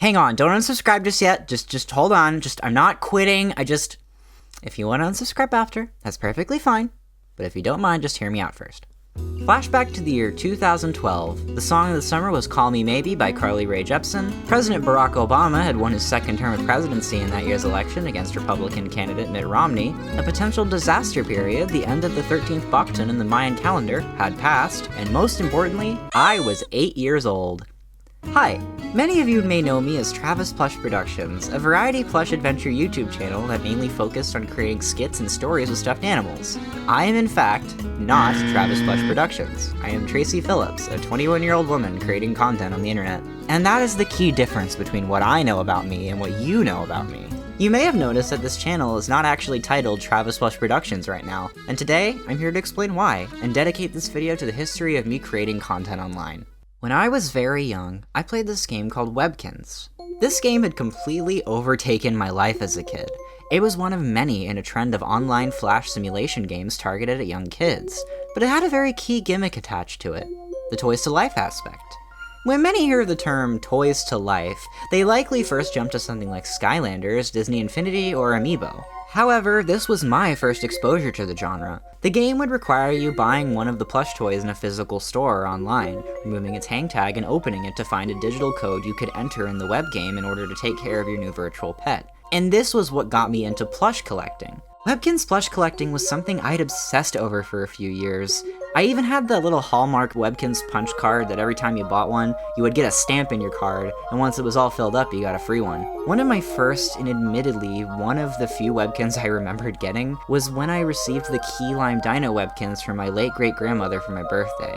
Hang on, don't unsubscribe just yet. Just hold on. I'm not quitting. If you want to unsubscribe after, that's perfectly fine. But if you don't mind, just hear me out first. Flashback to the year 2012. The song of the summer was Call Me Maybe by Carly Rae Jepsen. President Barack Obama had won his second term of presidency in that year's election against Republican candidate Mitt Romney. A potential disaster period, the end of the 13th Bachan in the Mayan calendar, had passed. And most importantly, I was 8 years old. Hi, many of you may know me as Travis Plush Productions, a variety plush adventure YouTube channel that mainly focused on creating skits and stories with stuffed animals. I am in fact not Travis Plush Productions. I am Tracy Phillips, a 21-year-old woman creating content on the internet. And that is the key difference between what I know about me and what you know about me. You may have noticed that this channel is not actually titled Travis Plush Productions right now, and today I'm here to explain why, and dedicate this video to the history of me creating content online. When I was very young, I played this game called Webkinz. This game had completely overtaken my life as a kid. It was one of many in a trend of online flash simulation games targeted at young kids, but it had a very key gimmick attached to it, the toys to life aspect. When many hear the term toys to life, they likely first jump to something like Skylanders, Disney Infinity, or Amiibo. However, this was my first exposure to the genre. The game would require you buying one of the plush toys in a physical store or online, removing its hang tag and opening it to find a digital code you could enter in the web game in order to take care of your new virtual pet. And this was what got me into plush collecting. Webkinz plush collecting was something I'd obsessed over for a few years. I even had the little Hallmark Webkinz punch card that every time you bought one, you would get a stamp in your card, and once it was all filled up, you got a free one. One of my first, and admittedly one of the few Webkinz I remembered getting, was when I received the Key Lime Dino Webkinz from my late great-grandmother for my birthday.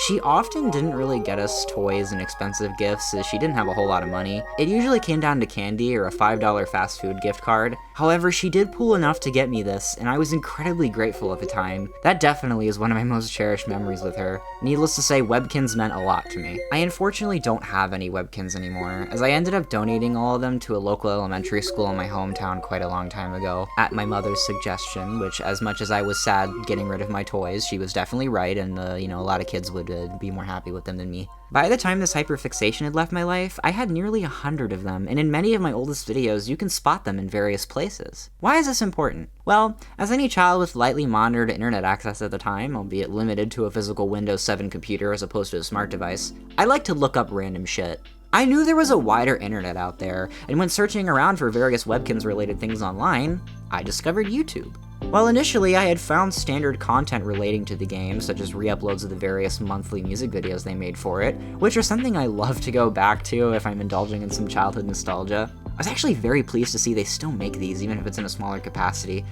She often didn't really get us toys and expensive gifts as she didn't have a whole lot of money. It usually came down to candy or a $5 fast food gift card. However, she did pull enough to get me this, and I was incredibly grateful at the time. That definitely is one of my most cherished memories with her. Needless to say, Webkinz meant a lot to me. I unfortunately don't have any Webkinz anymore, as I ended up donating all of them to a local elementary school in my hometown quite a long time ago, at my mother's suggestion, which as much as I was sad getting rid of my toys, she was definitely right, and a lot of kids would be more happy with them than me. By the time this hyperfixation had left my life, I had nearly 100 of them, and in many of my oldest videos, you can spot them in various places. Why is this important? Well, as any child with lightly monitored internet access at the time, albeit limited to a physical Windows 7 computer as opposed to a smart device, I like to look up random shit. I knew there was a wider internet out there, and when searching around for various Webkinz related things online, I discovered YouTube. While initially I had found standard content relating to the game, such as re-uploads of the various monthly music videos they made for it, which are something I love to go back to if I'm indulging in some childhood nostalgia, I was actually very pleased to see they still make these, even if it's in a smaller capacity.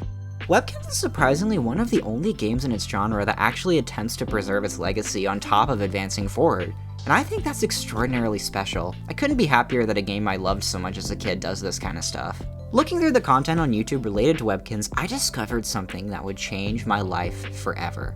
Webkinz is surprisingly one of the only games in its genre that actually attempts to preserve its legacy on top of advancing forward, and I think that's extraordinarily special. I couldn't be happier that a game I loved so much as a kid does this kind of stuff. Looking through the content on YouTube related to Webkinz, I discovered something that would change my life forever.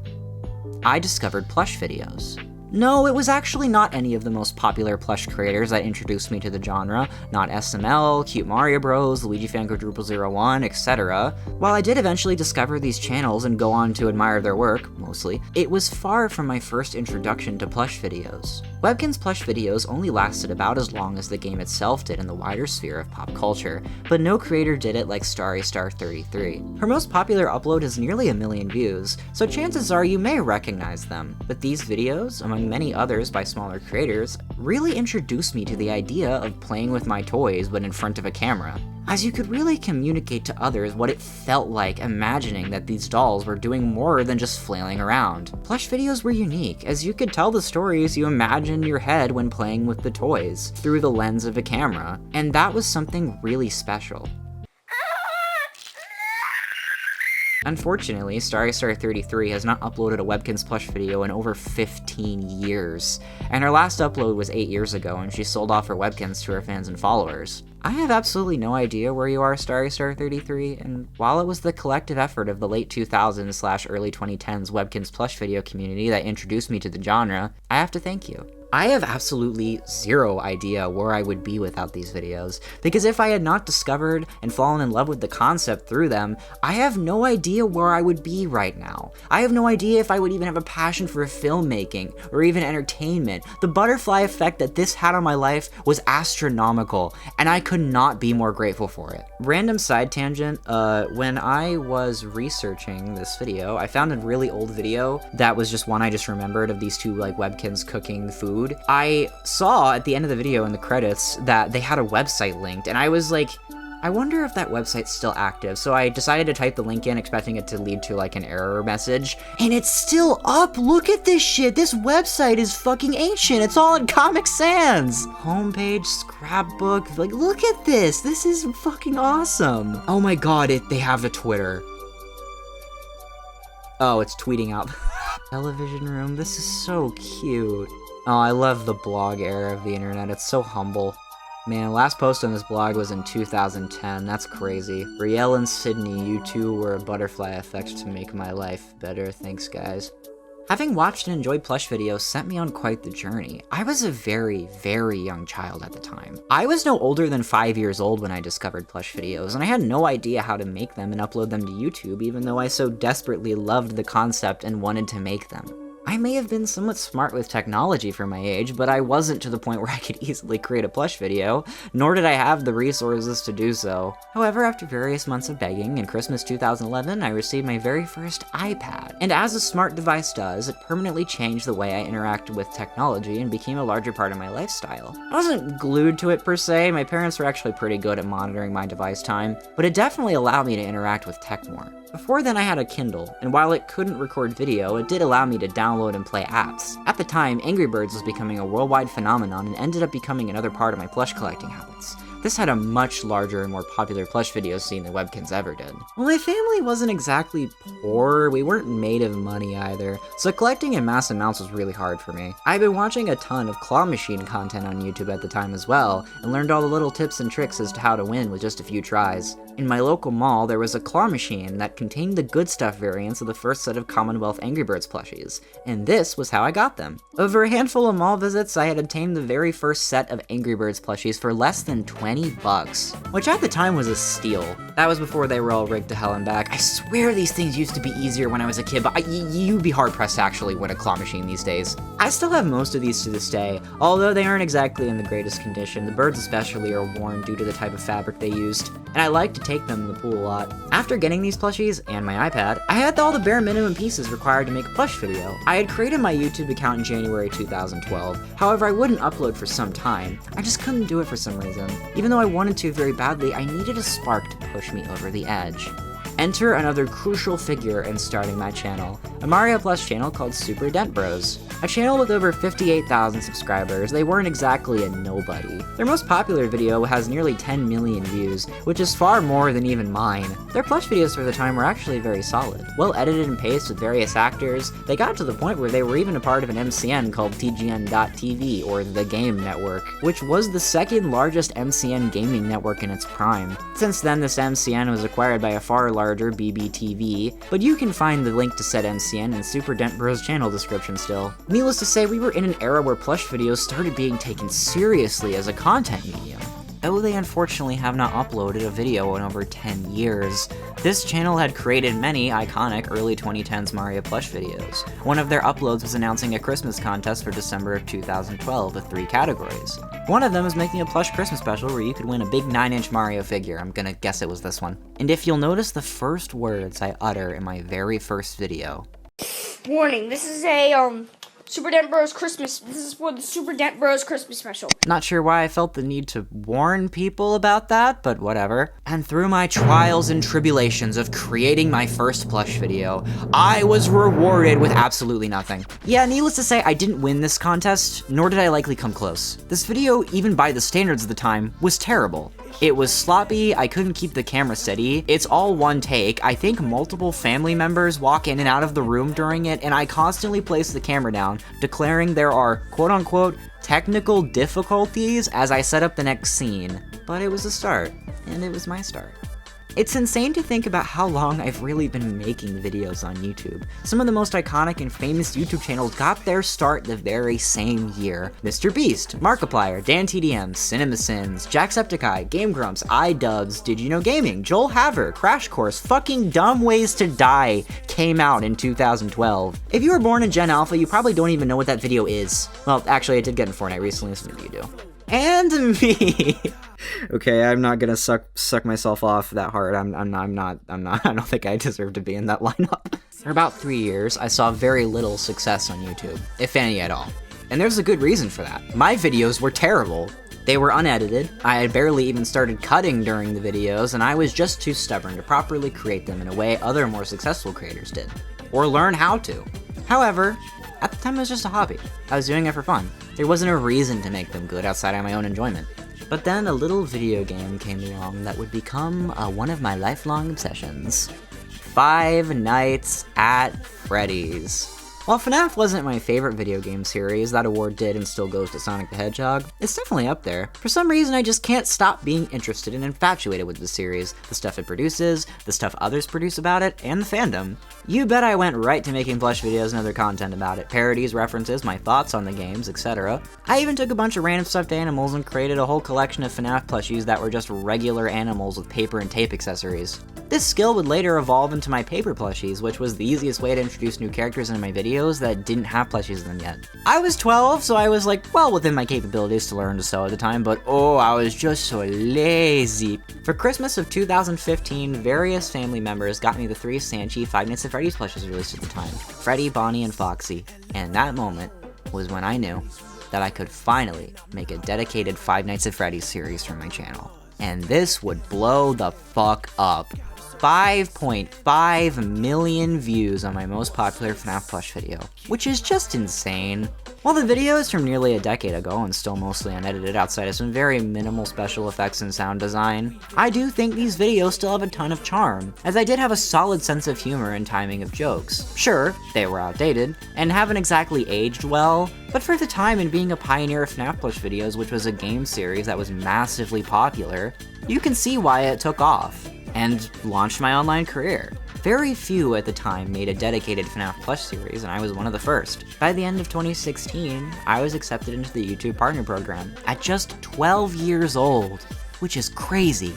I discovered plush videos. No, it was actually not any of the most popular plush creators that introduced me to the genre, not SML, Cute Mario Bros, Luigi Fan Quadruple 01, etc. While I did eventually discover these channels and go on to admire their work, mostly, it was far from my first introduction to plush videos. Webkinz plush videos only lasted about as long as the game itself did in the wider sphere of pop culture, but no creator did it like Starry Star 33. Her most popular upload has nearly 1 million views, so chances are you may recognize them, but these videos, among many others by smaller creators, really introduced me to the idea of playing with my toys but in front of a camera, as you could really communicate to others what it felt like imagining that these dolls were doing more than just flailing around. Plush videos were unique, as you could tell the stories you imagined in your head when playing with the toys, through the lens of a camera, and that was something really special. Unfortunately, Starry Star 33 has not uploaded a Webkinz plush video in over 15 years, and her last upload was 8 years ago, and she sold off her Webkinz to her fans and followers. I have absolutely no idea where you are, Starry Star 33, and while it was the collective effort of the late 2000s/early 2010s Webkinz plush video community that introduced me to the genre, I have to thank you. I have absolutely zero idea where I would be without these videos, because if I had not discovered and fallen in love with the concept through them, I have no idea where I would be right now. I have no idea if I would even have a passion for filmmaking or even entertainment. The butterfly effect that this had on my life was astronomical, and I could not be more grateful for it. Random side tangent, when I was researching this video, I found a really old video that was just one I just remembered of these two like Webkinz cooking food. I saw at the end of the video in the credits that they had a website linked, and I was like, I wonder if that website's still active. So I decided to type the link in, expecting it to lead to like an error message, and it's still up. Look at this shit. This website is fucking ancient. It's all in Comic Sans. Homepage, scrapbook, like look at this. This is fucking awesome. Oh my god, they have a Twitter. Oh, it's tweeting out. Television room, this is so cute. Oh, I love the blog era of the internet. It's so humble. Man, last post on this blog was in 2010. That's crazy. Riel and Sydney, you two were a butterfly effect to make my life better. Thanks, guys. Having watched and enjoyed Plush videos sent me on quite the journey. I was a very, very young child at the time. I was no older than 5 years old when I discovered Plush videos, and I had no idea how to make them and upload them to YouTube, even though I so desperately loved the concept and wanted to make them. I may have been somewhat smart with technology for my age, but I wasn't to the point where I could easily create a Plush video, nor did I have the resources to do so. However, after various months of begging, in Christmas 2011, I received my very first iPad. And as a smart device does, it permanently changed the way I interacted with technology and became a larger part of my lifestyle. I wasn't glued to it per se. My parents were actually pretty good at monitoring my device time, but it definitely allowed me to interact with tech more. Before then I had a Kindle, and while it couldn't record video, it did allow me to download and play apps. At the time, Angry Birds was becoming a worldwide phenomenon and ended up becoming another part of my plush collecting habits. This had a much larger and more popular plush video scene than Webkinz ever did. Well, my family wasn't exactly poor, we weren't made of money either, so collecting in mass amounts was really hard for me. I'd been watching a ton of claw machine content on YouTube at the time as well, and learned all the little tips and tricks as to how to win with just a few tries. In my local mall, there was a claw machine that contained the good stuff variants of the first set of Commonwealth Angry Birds plushies, and this was how I got them. Over a handful of mall visits, I had obtained the very first set of Angry Birds plushies for less than $20, which at the time was a steal. That was before they were all rigged to hell and back. I swear these things used to be easier when I was a kid, but you'd be hard-pressed to actually win a claw machine these days. I still have most of these to this day, although they aren't exactly in the greatest condition. The birds especially are worn due to the type of fabric they used, and I like to take them in the pool a lot. After getting these plushies, and my iPad, I had all the bare minimum pieces required to make a plush video. I had created my YouTube account in January 2012, however I wouldn't upload for some time. I just couldn't do it for some reason. Even though I wanted to very badly, I needed a spark to push me over the edge. Enter another crucial figure in starting my channel, a Mario Plus channel called Super Dent Bros. A channel with over 58,000 subscribers, they weren't exactly a nobody. Their most popular video has nearly 10 million views, which is far more than even mine. Their plush videos for the time were actually very solid. Well edited and paced with various actors, they got to the point where they were even a part of an MCN called TGN.TV, or The Game Network, which was the second largest MCN gaming network in its prime. Since then, this MCN was acquired by a far larger BBTV, but you can find the link to said MCN in Super Dent Bros channel description still. Needless to say, we were in an era where plush videos started being taken seriously as a content medium. Though they unfortunately have not uploaded a video in over 10 years, this channel had created many iconic early 2010s Mario plush videos. One of their uploads was announcing a Christmas contest for December of 2012 with 3 categories. One of them was making a plush Christmas special where you could win a big 9-inch Mario figure. I'm gonna guess it was this one. And if you'll notice the first words I utter in my very first video. Warning, this is a, Super Dent Bros Christmas. This is for the Super Dent Bros Christmas special. Not sure why I felt the need to warn people about that, but whatever. And through my trials and tribulations of creating my first plush video, I was rewarded with absolutely nothing. Yeah, needless to say, I didn't win this contest, nor did I likely come close. This video, even by the standards of the time, was terrible. It was sloppy, I couldn't keep the camera steady, it's all one take, I think multiple family members walk in and out of the room during it, and I constantly place the camera down, declaring there are quote-unquote technical difficulties as I set up the next scene. But it was a start, and it was my start. It's insane to think about how long I've really been making videos on YouTube. Some of the most iconic and famous YouTube channels got their start the very same year. Mr. Beast, Markiplier, DanTDM, CinemaSins, Jacksepticeye, Game Grumps, iDubbbz, Did You Know Gaming, Joel Haver, Crash Course, fucking Dumb Ways to Die came out in 2012. If you were born in Gen Alpha, you probably don't even know what that video is. Well, actually, I did get in Fortnite recently, so maybe you do. And me. Okay, I'm not gonna suck myself off that hard. I'm not. I don't think I deserve to be in that lineup. For about 3 years, I saw very little success on YouTube, if any at all. And there's a good reason for that. My videos were terrible. They were unedited, I had barely even started cutting during the videos, and I was just too stubborn to properly create them in a way other more successful creators did. Or learn how to. However, at the time it was just a hobby. I was doing it for fun. There wasn't a reason to make them good outside of my own enjoyment. But then a little video game came along that would become one of my lifelong obsessions. Five Nights at Freddy's. While Fnaf wasn't my favorite video game series, that award did and still goes to Sonic the Hedgehog, it's definitely up there. For some reason, I just can't stop being interested and infatuated with the series, the stuff it produces, the stuff others produce about it, and the fandom. You bet I went right to making Plush videos and other content about it, parodies, references, my thoughts on the games, etc. I even took a bunch of random stuffed animals and created a whole collection of Fnaf plushies that were just regular animals with paper and tape accessories. This skill would later evolve into my paper plushies, which was the easiest way to introduce new characters into my videos that didn't have plushies in them yet. I was 12, so I was well within my capabilities to learn to sew at the time, but oh, I was just so lazy. For Christmas of 2015, various family members got me the 3 Sanchi Five Nights at Freddy's plushes released at the time. Freddy, Bonnie, and Foxy. And that moment was when I knew that I could finally make a dedicated Five Nights at Freddy's series for my channel. And this would blow the fuck up. 5.5 million views on my most popular Fnaf plush video, which is just insane. While the video is from nearly a decade ago and still mostly unedited outside of some very minimal special effects and sound design, I do think these videos still have a ton of charm, as I did have a solid sense of humor and timing of jokes. Sure, they were outdated, and haven't exactly aged well, but for the time and being a pioneer of Fnaf plush videos, which was a game series that was massively popular, you can see why it took off and launched my online career. Very few at the time made a dedicated Fnaf plush series, and I was one of the first. By the end of 2016, I was accepted into the YouTube Partner Program at just 12 years old, which is crazy.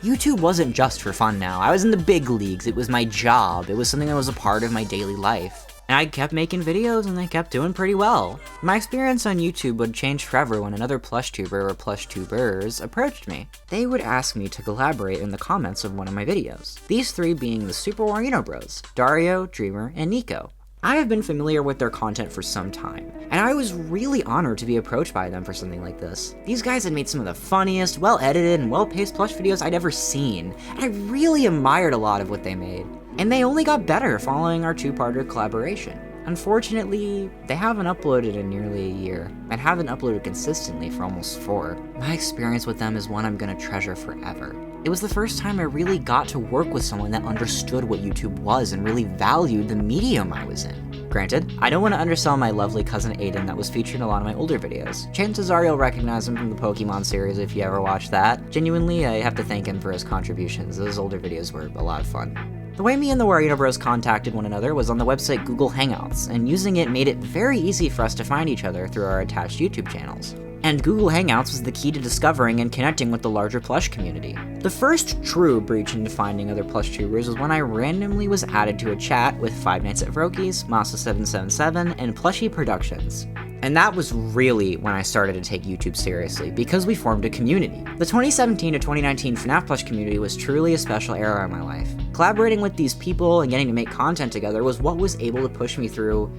YouTube wasn't just for fun now. I was in the big leagues. It was my job. It was something that was a part of my daily life. And I kept making videos and they kept doing pretty well. My experience on YouTube would change forever when another plush tuber or plush tubers approached me. They would ask me to collaborate in the comments of one of my videos. These 3 being the Super Warino Bros, Dario, Dreamer, and Nico. I have been familiar with their content for some time, and I was really honored to be approached by them for something like this. These guys had made some of the funniest, well-edited, and well-paced plush videos I'd ever seen, and I really admired a lot of what they made. And they only got better following our 2-parter collaboration. Unfortunately, they haven't uploaded in nearly a year, and haven't uploaded consistently for almost 4. My experience with them is one I'm gonna treasure forever. It was the first time I really got to work with someone that understood what YouTube was and really valued the medium I was in. Granted, I don't want to undersell my lovely cousin Aiden that was featured in a lot of my older videos. Chances are you'll recognize him from the Pokemon series if you ever watched that. Genuinely, I have to thank him for his contributions. Those older videos were a lot of fun. The way me and the Warino Bros contacted one another was on the website Google Hangouts, and using it made it very easy for us to find each other through our attached YouTube channels. And Google Hangouts was the key to discovering and connecting with the larger plush community. The first true breach into finding other plush tubers was when I randomly was added to a chat with Five Nights at Frokies, Masa777, and Plushie Productions. And that was really when I started to take YouTube seriously, because we formed a community. The 2017 to 2019 Fnaf plush community was truly a special era in my life. Collaborating with these people and getting to make content together was what was able to push me through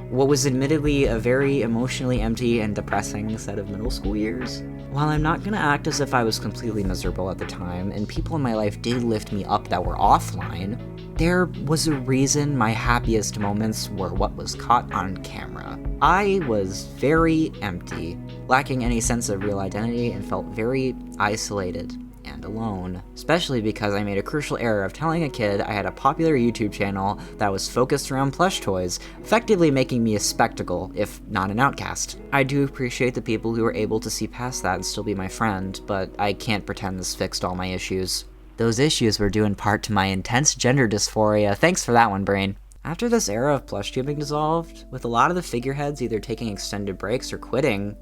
what was admittedly a very emotionally empty and depressing set of middle school years. While I'm not gonna act as if I was completely miserable at the time, and people in my life did lift me up that were offline, there was a reason my happiest moments were what was caught on camera. I was very empty, lacking any sense of real identity, and felt very isolated and alone, especially because I made a crucial error of telling a kid I had a popular YouTube channel that was focused around plush toys, effectively making me a spectacle, if not an outcast. I do appreciate the people who were able to see past that and still be my friend, but I can't pretend this fixed all my issues. Those issues were due in part to my intense gender dysphoria. Thanks for that one, brain. After this era of plush tubing dissolved, with a lot of the figureheads either taking extended breaks or quitting,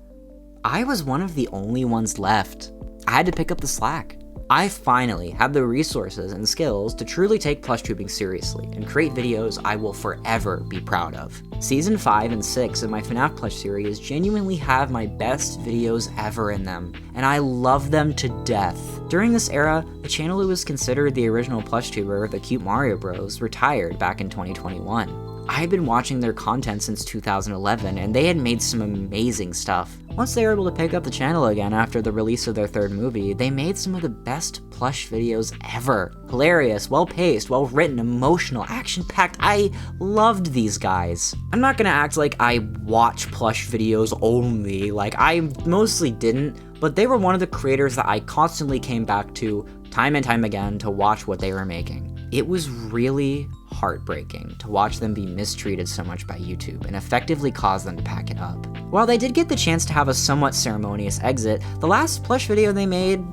I was one of the only ones left. I had to pick up the slack. I finally have the resources and skills to truly take plush tubing seriously and create videos I will forever be proud of. Season 5 and 6 of my Fnaf plush series genuinely have my best videos ever in them, and I love them to death. During this era, the channel who was considered the original plush tuber, the Cute Mario Bros, retired back in 2021. I had been watching their content since 2011, and they had made some amazing stuff. Once they were able to pick up the channel again after the release of their third movie, they made some of the best plush videos ever. Hilarious, well-paced, well-written, emotional, action-packed. I loved these guys. I'm not gonna act like I watch plush videos only, like I mostly didn't, but they were one of the creators that I constantly came back to time and time again to watch what they were making. It was really heartbreaking to watch them be mistreated so much by YouTube and effectively cause them to pack it up. While they did get the chance to have a somewhat ceremonious exit, the last plush video they made,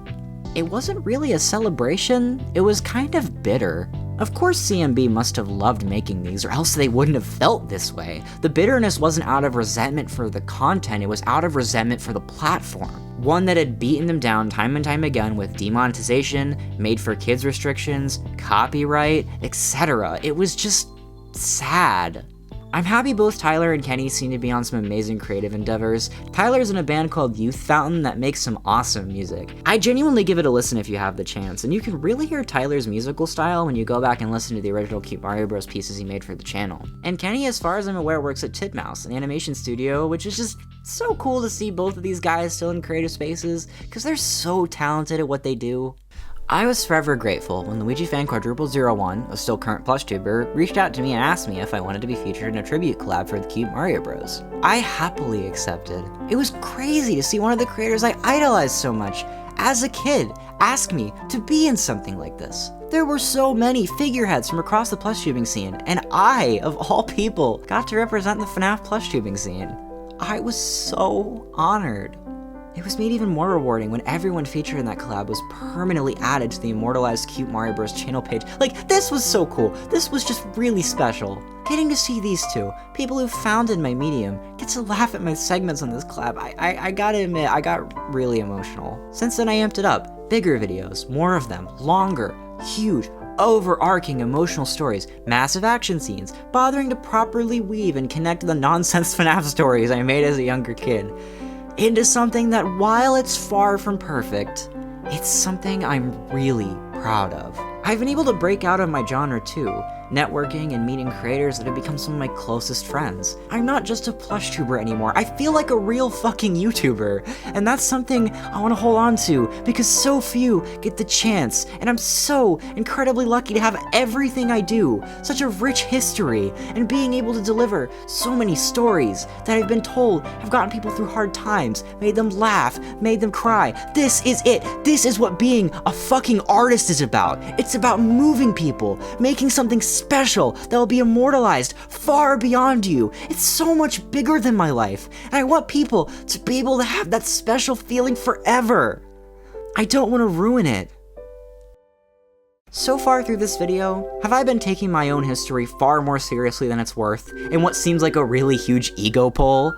it wasn't really a celebration, it was kind of bitter. Of course CMB must have loved making these, or else they wouldn't have felt this way. The bitterness wasn't out of resentment for the content, it was out of resentment for the platform. One that had beaten them down time and time again with demonetization, made for kids restrictions, copyright, etc. It was just sad. I'm happy both Tyler and Kenny seem to be on some amazing creative endeavors. Tyler's in a band called Youth Fountain that makes some awesome music. I genuinely give it a listen if you have the chance, and you can really hear Tyler's musical style when you go back and listen to the original Cute Mario Bros. Pieces he made for the channel. And Kenny, as far as I'm aware, works at Titmouse, an animation studio, which is just so cool to see both of these guys still in creative spaces, because they're so talented at what they do. I was forever grateful when Luigi Fan Quadruple 01, a still current plush tuber, reached out to me and asked me if I wanted to be featured in a tribute collab for the Cute Mario Bros. I happily accepted. It was crazy to see one of the creators I idolized so much as a kid ask me to be in something like this. There were so many figureheads from across the plush tubing scene, and I, of all people, got to represent the Fnaf plush tubing scene. I was so honored. It was made even more rewarding when everyone featured in that collab was permanently added to the immortalized Cute Mario Bros. Channel page. Like, this was so cool. This was just really special. Getting to see these two, people who founded my medium, get to laugh at my segments on this collab, I gotta admit, I got really emotional. Since then I amped it up. Bigger videos, more of them, longer, huge, overarching emotional stories, massive action scenes, bothering to properly weave and connect the nonsense FNAF stories I made as a younger kid into something that, while it's far from perfect, it's something I'm really proud of. I've been able to break out of my genre too, networking and meeting creators that have become some of my closest friends. I'm not just a plush tuber anymore, I feel like a real fucking YouTuber, and that's something I want to hold on to because so few get the chance, and I'm so incredibly lucky to have everything I do, such a rich history, and being able to deliver so many stories that I've been told have gotten people through hard times, made them laugh, made them cry. This is it. This is what being a fucking artist is about. It's about moving people, making something special that will be immortalized far beyond you. It's so much bigger than my life, and I want people to be able to have that special feeling forever. I don't want to ruin it. So far through this video, have I been taking my own history far more seriously than it's worth, in what seems like a really huge ego pull?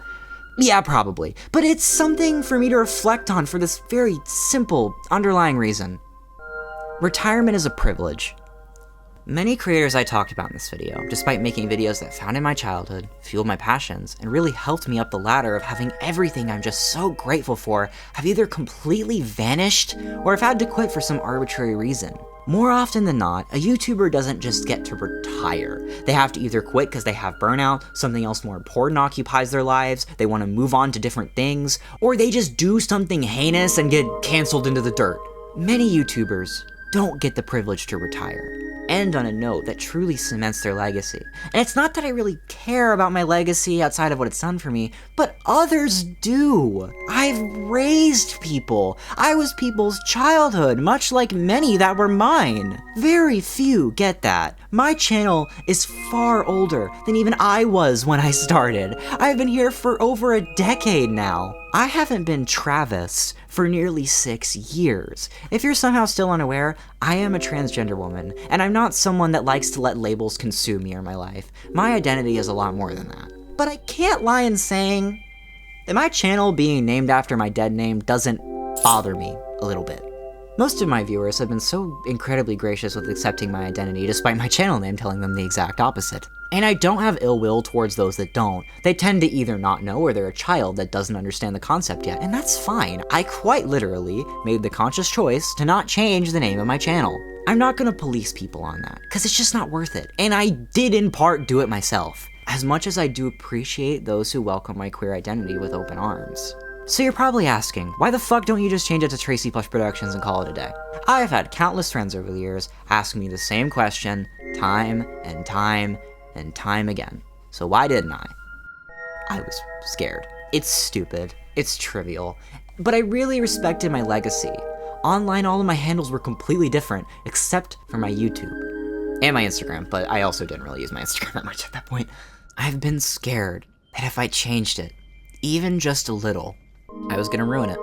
Yeah, probably, but it's something for me to reflect on for this very simple, underlying reason. Retirement is a privilege. Many creators I talked about in this video, despite making videos that founded my childhood, fueled my passions, and really helped me up the ladder of having everything I'm just so grateful for, have either completely vanished or have had to quit for some arbitrary reason. More often than not, a YouTuber doesn't just get to retire. They have to either quit because they have burnout, something else more important occupies their lives, they want to move on to different things, or they just do something heinous and get canceled into the dirt. Many YouTubers don't get the privilege to retire. End on a note that truly cements their legacy. And it's not that I really care about my legacy outside of what it's done for me, but others do. I've raised people. I was people's childhood, much like many that were mine. Very few get that. My channel is far older than even I was when I started. I've been here for over a decade now. I haven't been Travis for nearly 6 years. If you're somehow still unaware, I am a transgender woman, and I'm not someone that likes to let labels consume me or my life. My identity is a lot more than that. But I can't lie in saying that my channel being named after my dead name doesn't bother me a little bit. Most of my viewers have been so incredibly gracious with accepting my identity despite my channel name telling them the exact opposite. And I don't have ill will towards those that don't. They tend to either not know or they're a child that doesn't understand the concept yet, and that's fine. I quite literally made the conscious choice to not change the name of my channel. I'm not gonna police people on that, because it's just not worth it. And I did in part do it myself, as much as I do appreciate those who welcome my queer identity with open arms. So you're probably asking, why the fuck don't you just change it to Tracy Plush Productions and call it a day? I've had countless friends over the years ask me the same question time and time and time again. So why didn't I? I was scared. It's stupid. It's trivial. But I really respected my legacy. Online, all of my handles were completely different, except for my YouTube. And my Instagram, but I also didn't really use my Instagram that much at that point. I've been scared that if I changed it, even just a little, I was gonna ruin it.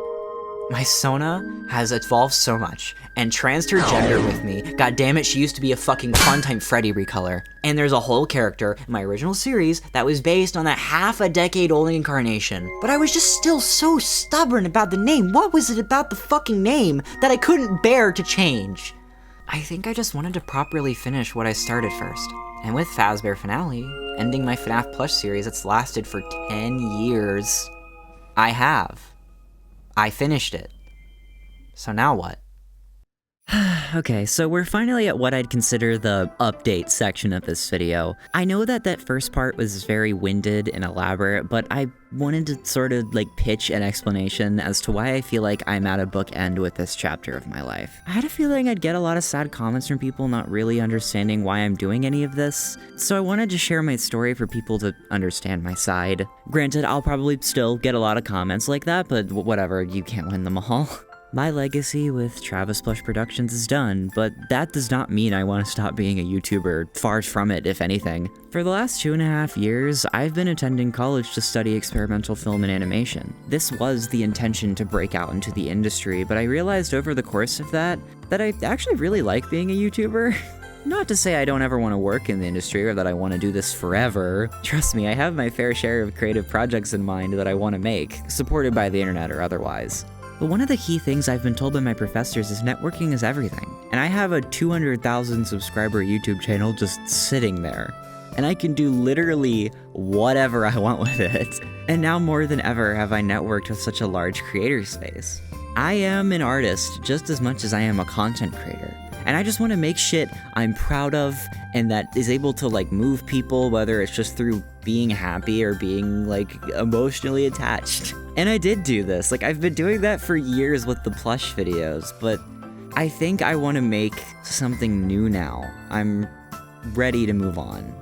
My Sona has evolved so much, and transed her gender with me. God damn it, she used to be a fucking Funtime Freddy recolor. And there's a whole character in my original series that was based on that half a decade old incarnation. But I was just still so stubborn about the name. What was it about the fucking name that I couldn't bear to change? I think I just wanted to properly finish what I started first. And with Fazbear Finale, ending my Fnaf Plush series that's lasted for 10 years, I finished it. So now what? Okay, so we're finally at what I'd consider the update section of this video. I know that that first part was very winded and elaborate, but I wanted to sort of like pitch an explanation as to why I feel like I'm at a bookend with this chapter of my life. I had a feeling I'd get a lot of sad comments from people not really understanding why I'm doing any of this, so I wanted to share my story for people to understand my side. Granted, I'll probably still get a lot of comments like that, but whatever, you can't win them all. My legacy with Travis Plush Productions is done, but that does not mean I want to stop being a YouTuber. Far from it, if anything. For the last 2.5 years, I've been attending college to study experimental film and animation. This was the intention to break out into the industry, but I realized over the course of that I actually really like being a YouTuber. Not to say I don't ever want to work in the industry or that I want to do this forever. Trust me, I have my fair share of creative projects in mind that I want to make, supported by the internet or otherwise. But one of the key things I've been told by my professors is networking is everything. And I have a 200,000 subscriber YouTube channel just sitting there. And I can do literally whatever I want with it. And now more than ever have I networked with such a large creator space. I am an artist just as much as I am a content creator. And I just want to make shit I'm proud of and that is able to like move people, whether it's just through being happy or being like emotionally attached. And I did do this, like I've been doing that for years with the plush videos, but I think I want to make something new now. I'm ready to move on.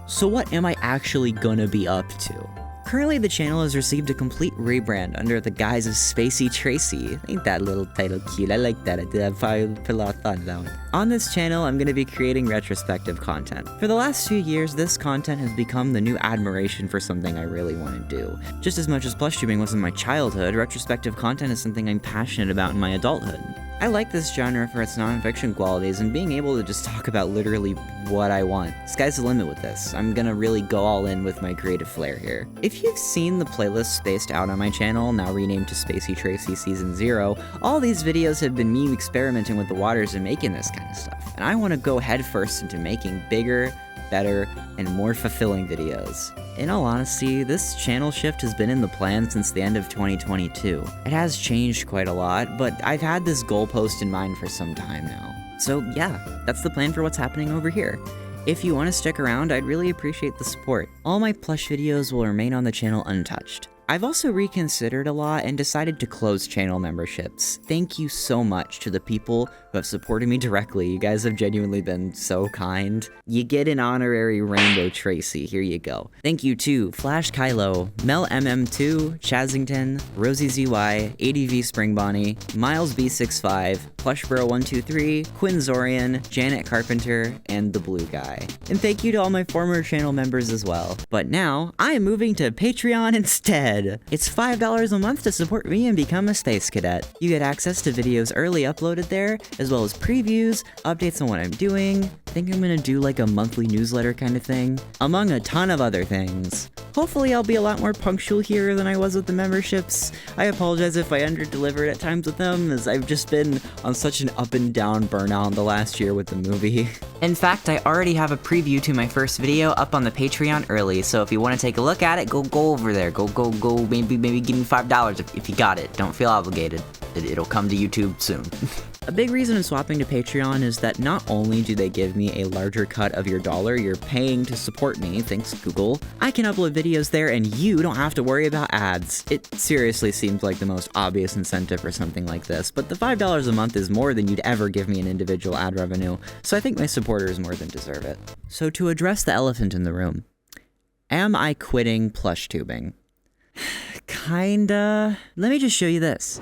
So what am I actually gonna be up to? Currently, the channel has received a complete rebrand under the guise of Spacey Tracy. Ain't that little title cute? I like that. I did have a lot of thought in that one. On this channel, I'm going to be creating retrospective content. For the last few years, this content has become the new admiration for something I really want to do. Just as much as plush tubing was in my childhood, retrospective content is something I'm passionate about in my adulthood. I like this genre for its non-fiction qualities and being able to just talk about literally what I want. Sky's the limit with this. I'm gonna really go all in with my creative flair here. If you've seen the playlist spaced out on my channel, now renamed to Spacey Tracy Season 0, all these videos have been me experimenting with the waters and making this kind of stuff. And I want to go headfirst into making bigger, better, and more fulfilling videos. In all honesty, this channel shift has been in the plan since the end of 2022. It has changed quite a lot, but I've had this goalpost in mind for some time now. So yeah, that's the plan for what's happening over here. If you want to stick around, I'd really appreciate the support. All my plush videos will remain on the channel untouched. I've also reconsidered a lot and decided to close channel memberships. Thank you so much to the people who have supported me directly. You guys have genuinely been so kind. You get an honorary Rainbow Tracy, here you go. Thank you to Flash Kylo, Mel MM2, Chazington, Rosie ZY, ADV Spring Bonnie, Miles B65, Plushbro123, Quinn Zorian, Janet Carpenter, and The Blue Guy. And thank you to all my former channel members as well. But now, I am moving to Patreon instead. It's $5 a month to support me and become a space cadet. You get access to videos early uploaded there, as well as previews, updates on what I'm doing. I think I'm gonna do like a monthly newsletter kind of thing, among a ton of other things. Hopefully I'll be a lot more punctual here than I was with the memberships. I apologize if I under-delivered at times with them, as I've just been on such an up and down burnout the last year with the movie. In fact, I already have a preview to my first video up on the Patreon early, so if you want to take a look at it, go over there. Go, maybe give me $5 if you got it. Don't feel obligated. It'll come to YouTube soon. A big reason in swapping to Patreon is that not only do they give me a larger cut of your dollar you're paying to support me, thanks Google, I can upload videos there and you don't have to worry about ads. It seriously seems like the most obvious incentive for something like this, but the $5 a month is more than you'd ever give me in individual ad revenue, so I think my supporters more than deserve it. So to address the elephant in the room, am I quitting plush tubing? Kinda. Let me just show you this.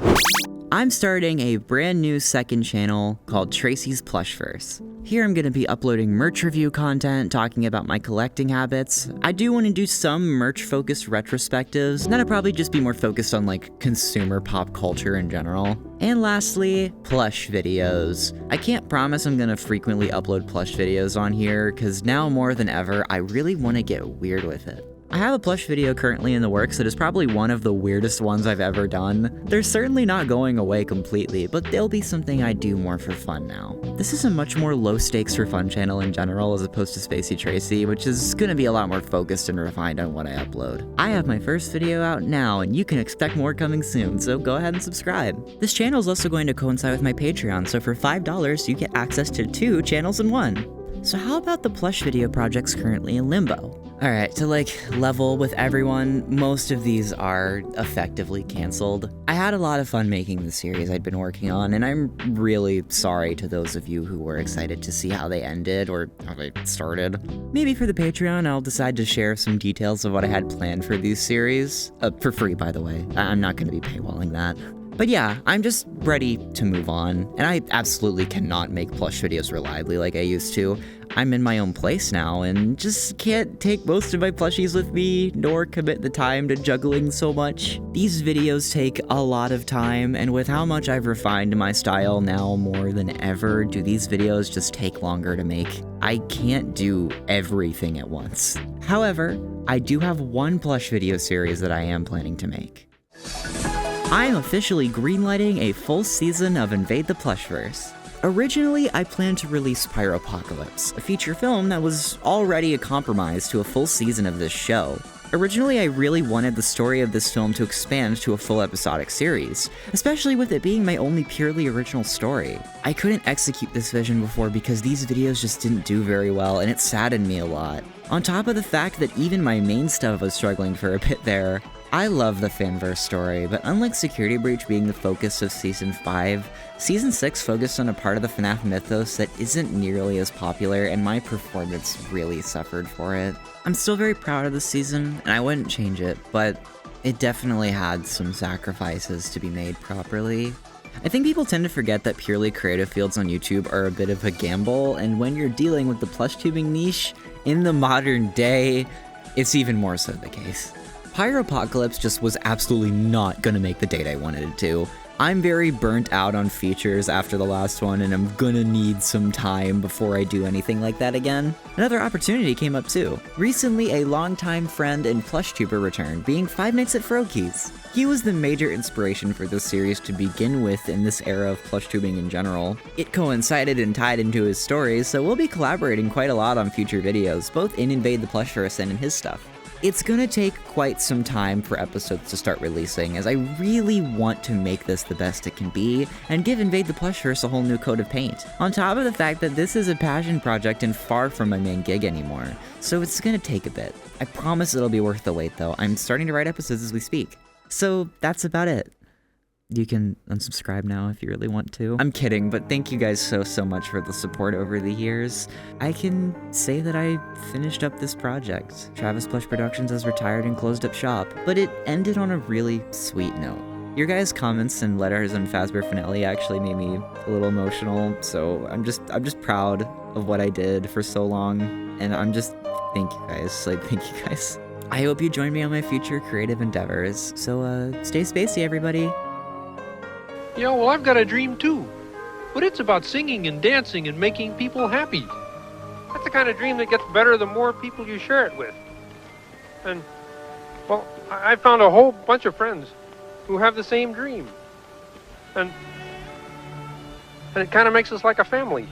I'm starting a brand new second channel called Tracy's Plushverse. Here I'm gonna be uploading merch review content, talking about my collecting habits. I do want to do some merch-focused retrospectives, and that'll probably just be more focused on like consumer pop culture in general. And lastly, plush videos. I can't promise I'm gonna frequently upload plush videos on here, cause now more than ever, I really want to get weird with it. I have a plush video currently in the works that is probably one of the weirdest ones I've ever done. They're certainly not going away completely, but they'll be something I do more for fun now. This is a much more low stakes for fun channel in general as opposed to Spacey Tracy, which is gonna be a lot more focused and refined on what I upload. I have my first video out now, and you can expect more coming soon, so go ahead and subscribe. This channel is also going to coincide with my Patreon, so for $5 you get access to 2 channels in 1. So how about the plush video projects currently in limbo? Alright, to like level with everyone, most of these are effectively canceled. I had a lot of fun making the series I'd been working on, and I'm really sorry to those of you who were excited to see how they ended or how they started. Maybe for the Patreon, I'll decide to share some details of what I had planned for these series. For free, by the way. I'm not going to be paywalling that. But yeah, I'm just ready to move on, and I absolutely cannot make plush videos reliably like I used to. I'm in my own place now, and just can't take most of my plushies with me, nor commit the time to juggling so much. These videos take a lot of time, and with how much I've refined my style now more than ever, do these videos just take longer to make. I can't do everything at once. However, I do have one plush video series that I am planning to make. I am officially greenlighting a full season of Invade the Plushverse. Originally, I planned to release Pyropocalypse, a feature film that was already a compromise to a full season of this show. Originally, I really wanted the story of this film to expand to a full episodic series, especially with it being my only purely original story. I couldn't execute this vision before because these videos just didn't do very well, and it saddened me a lot. On top of the fact that even my main stuff was struggling for a bit there. I love the fanverse story, but unlike Security Breach being the focus of Season 5, Season 6 focused on a part of the Fnaf mythos that isn't nearly as popular, and my performance really suffered for it. I'm still very proud of this season, and I wouldn't change it, but it definitely had some sacrifices to be made properly. I think people tend to forget that purely creative fields on YouTube are a bit of a gamble, and when you're dealing with the plush tubing niche, in the modern day, it's even more so the case. Pyropocalypse just was absolutely not gonna make the date I wanted it to. I'm very burnt out on features after the last one, and I'm gonna need some time before I do anything like that again. Another opportunity came up too. Recently, a longtime friend and plush tuber returned, being Five Nights at Frokies. He was the major inspiration for this series to begin with in this era of plush tubing in general. It coincided and tied into his stories, so we'll be collaborating quite a lot on future videos, both in Invade the Plushverse and in his stuff. It's gonna take quite some time for episodes to start releasing, as I really want to make this the best it can be, and give Invade the Plushverse a whole new coat of paint. On top of the fact that this is a passion project and far from my main gig anymore, so it's gonna take a bit. I promise it'll be worth the wait though. I'm starting to write episodes as we speak. So that's about it. You can unsubscribe now if you really want to. I'm kidding, but thank you guys so much for the support over the years. I can say that I finished up this project. Travis Plush Productions has retired and closed up shop, but it ended on a really sweet note. Your guys' comments and letters on Fazbear Finale actually made me a little emotional, so I'm just proud of what I did for so long, and thank you guys, thank you guys. I hope you join me on my future creative endeavors, so stay spacey, everybody. Yeah, well, I've got a dream too. But it's about singing and dancing and making people happy. That's the kind of dream that gets better the more people you share it with. And, well, I found a whole bunch of friends who have the same dream. And it kind of makes us like a family.